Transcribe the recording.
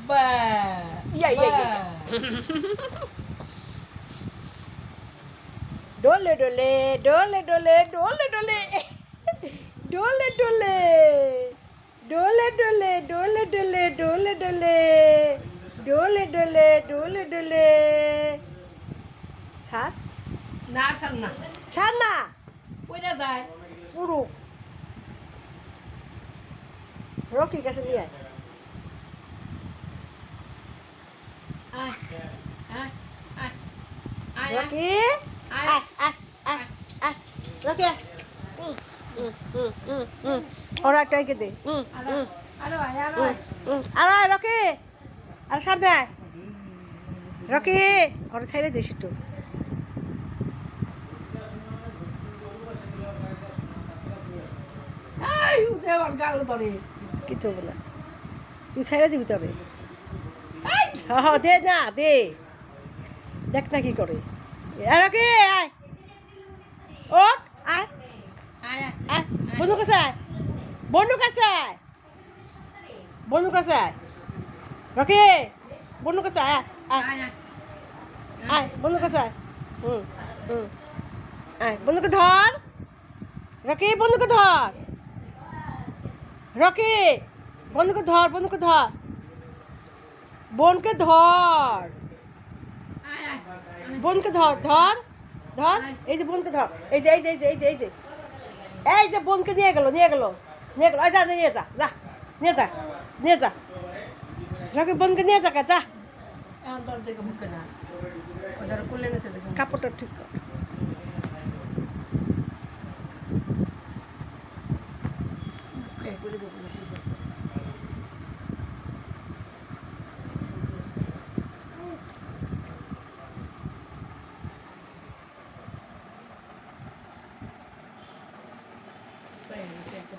বা ইয়া ইয়া ইয়া ডোলে ডোলে ডোলে ডোলে ডোলে ডোলে ডোলে ডোলে ডোলে ডোলে ডোলে ডোলে ডোলে ডোলে ডোলে ডোলে ডোলে ডোলে ছাড় না সার না ছাড় না কইরা যায় পুরু রকির কাছে নিয়ে আয় আয় আয় আয় আয় রকি আয় আয় আয় আয় আয় রকি ওরা একটা এঁকে দে আলো আলো আয় আলো আয় আর আয় রকি আর সামনে আয় রকি ওরা ছেড়ে দিস একটু আই উঠে আমার গাল ধরে কিছু হবে না তুই ছেড়ে দিবি তবে হ্যাঁ দে না দে দেখ না কি করে রকি আয় ওঠ আয় আয় আয় আয় বন্ধু কাছে আয় বন্ধু কাছে আয় বন্ধু কাছে আয় রকি বন্ধু কাছে আয় আয় আয় আয় আয় বন্ধু কাছে আয় আয় বন্ধুকে ধর রকি বন্ধুকে ধর রকি বন্ধুকে ধর বন্ধুকে ধর বোনকে ধর আয় আয় বোনকে ধর ধর ধর এই যে বোনকে ধর এই যে এই যে এই যে এই যে এই যে এই যে বোনকে নিয়ে গেল নিয়ে গেল নিয়ে গেল যা নিয়ে যা যা নিয়ে যা নিয়ে যা রকি বোনকে নিয়ে যা যা এখন তোর দেখে মুখে না ও যারা করলে নেছে দেখে কাপড়টা ঠিক কর মুখে বলে দেবো না কি বলবো Saya, saya ke